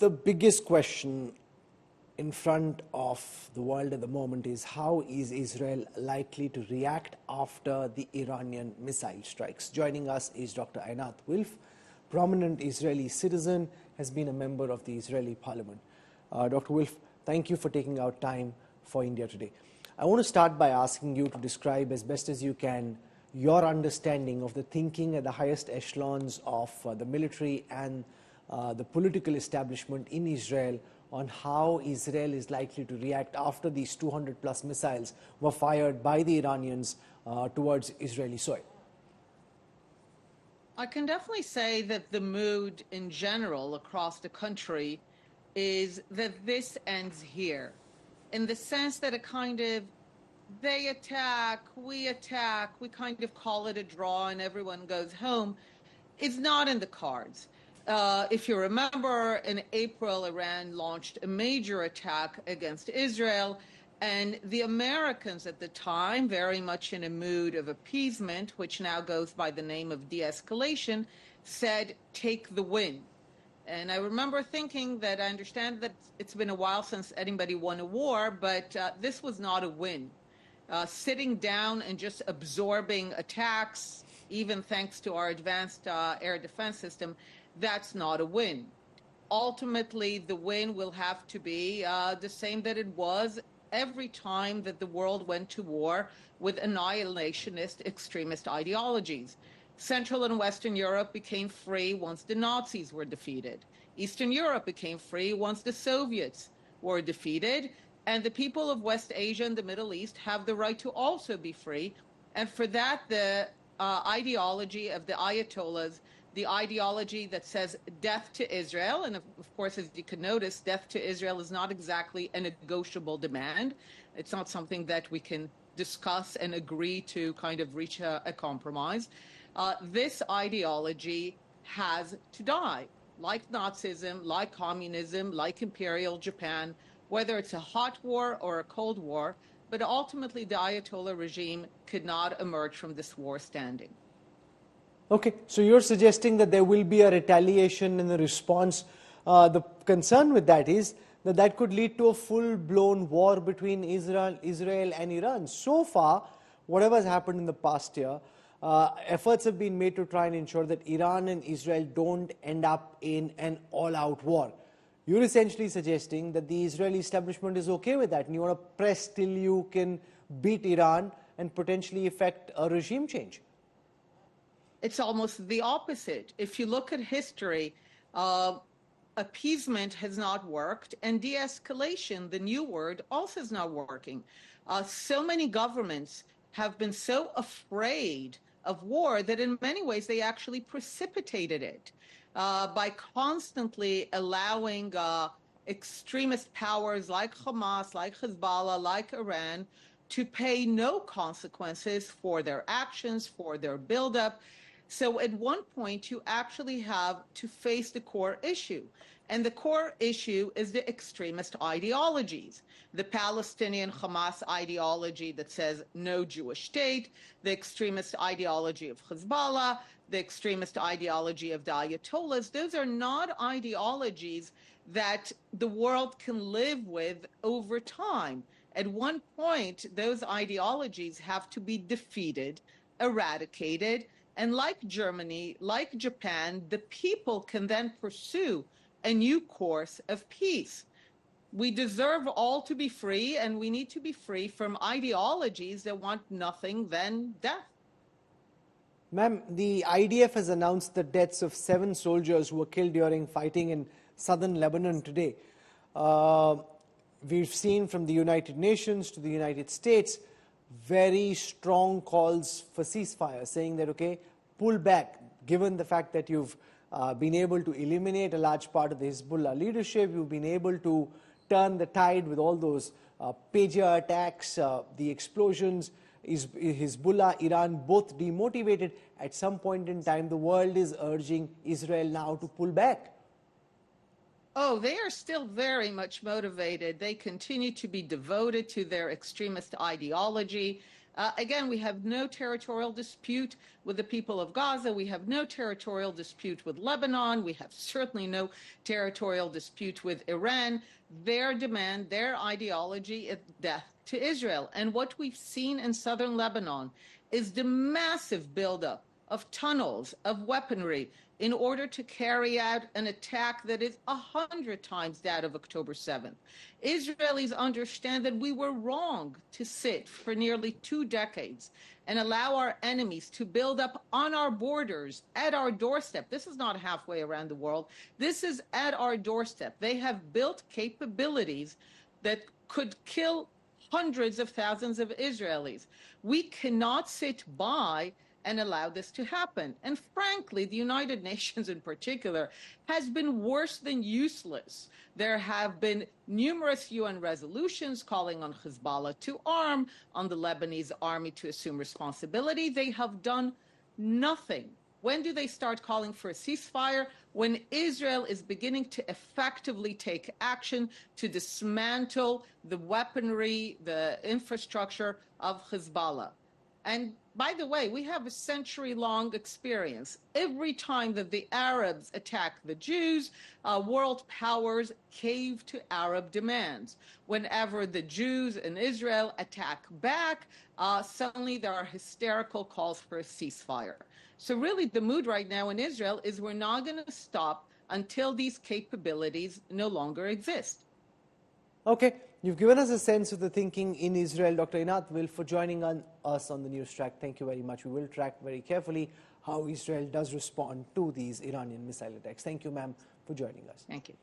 the biggest question in front of the world at the moment is how is Israel likely to react after the Iranian missile strikes? Joining us is Dr. Einat Wilf, prominent Israeli citizen, has been a member of the Israeli parliament. Dr. Wilf, thank you for taking out time for India Today. I want to start by asking you to describe as best as you can your understanding of the thinking at the highest echelons of the military and the political establishment in Israel on how Israel is likely to react after these 200+ missiles were fired by the Iranians towards Israeli soil. I can definitely say that the mood in general across the country is that this ends here, in the sense that they attack, we kind of call it a draw and everyone goes home, is not in the cards. If you remember, in April, Iran launched a major attack against Israel, and the Americans at the time, very much in a mood of appeasement, which now goes by the name of de-escalation, said, take the win. And I remember thinking that I understand that it's been a while since anybody won a war, but this was not a win. Sitting down and just absorbing attacks, even thanks to our advanced air defense system, that's not a win. Ultimately, the win will have to be the same that it was every time that the world went to war with annihilationist extremist ideologies. Central and Western Europe became free once the Nazis were defeated. Eastern Europe became free once the Soviets were defeated. And the people of West Asia and the Middle East have the right to also be free. And for that, the ideology of the Ayatollahs, the ideology that says death to Israel, and of course, as you can notice, death to Israel is not exactly a negotiable demand. It's not something that we can discuss and agree to kind of reach a compromise. This ideology has to die, like Nazism, like communism, like Imperial Japan, whether it's a hot war or a cold war, but ultimately the Ayatollah regime could not emerge from this war standing. Okay, so you're suggesting that there will be a retaliation in the response. The concern with that is that that could lead to a full-blown war between Israel and Iran. So far, whatever has happened in the past year, efforts have been made to try and ensure that Iran and Israel don't end up in an all-out war. You're essentially suggesting that the Israeli establishment is okay with that and you want to press till you can beat Iran and potentially effect a regime change. It's almost the opposite. If you look at history, appeasement has not worked, and de-escalation, the new word, also is not working. So many governments have been so afraid of war that in many ways they actually precipitated it by constantly allowing extremist powers like Hamas, like Hezbollah, like Iran to pay no consequences for their actions, for their buildup. So at one point, you actually have to face the core issue. And the core issue is the extremist ideologies. The Palestinian Hamas ideology that says no Jewish state, the extremist ideology of Hezbollah, the extremist ideology of the Ayatollahs. Those are not ideologies that the world can live with over time. At one point, those ideologies have to be defeated, eradicated, and like Germany, like Japan, the people can then pursue a new course of peace. We deserve all to be free, and we need to be free from ideologies that want nothing than death. Ma'am, the IDF has announced the deaths of 7 soldiers who were killed during fighting in southern Lebanon today. We've seen from the United Nations to the United States very strong calls for ceasefire, saying that, okay, pull back, given the fact that you've been able to eliminate a large part of the Hezbollah leadership, you've been able to turn the tide with all those pager attacks, the explosions, Hezbollah, Iran, both demotivated. At some point in time, the world is urging Israel now to pull back. Oh, they are still very much motivated. They continue to be devoted to their extremist ideology. Again, we have no territorial dispute with the people of Gaza. We have no territorial dispute with Lebanon. We have certainly no territorial dispute with Iran. Their demand, their ideology is death to Israel. And what we've seen in southern Lebanon is the massive buildup of tunnels, of weaponry, in order to carry out an attack that is 100 times that of October 7th. Israelis understand that we were wrong to sit for nearly 2 decades and allow our enemies to build up on our borders, at our doorstep. This is not halfway around the world. This is at our doorstep. They have built capabilities that could kill hundreds of thousands of Israelis. We cannot sit by and allow this to happen. And frankly, the United Nations in particular has been worse than useless. There have been numerous UN resolutions calling on Hezbollah to arm, on the Lebanese army to assume responsibility. They have done nothing. When do they start calling for a ceasefire? When Israel is beginning to effectively take action to dismantle the weaponry, the infrastructure of Hezbollah. And by the way, we have a century-long experience. Every time that the Arabs attack the Jews, world powers cave to Arab demands. Whenever the Jews in Israel attack back, suddenly there are hysterical calls for a ceasefire. So really, the mood right now in Israel is we're not going to stop until these capabilities no longer exist. Okay, you've given us a sense of the thinking in Israel. Dr. Einat Wilf, for joining us on the news track. Thank you very much. We will track very carefully how Israel does respond to these Iranian missile attacks. Thank you, ma'am, for joining us. Thank you.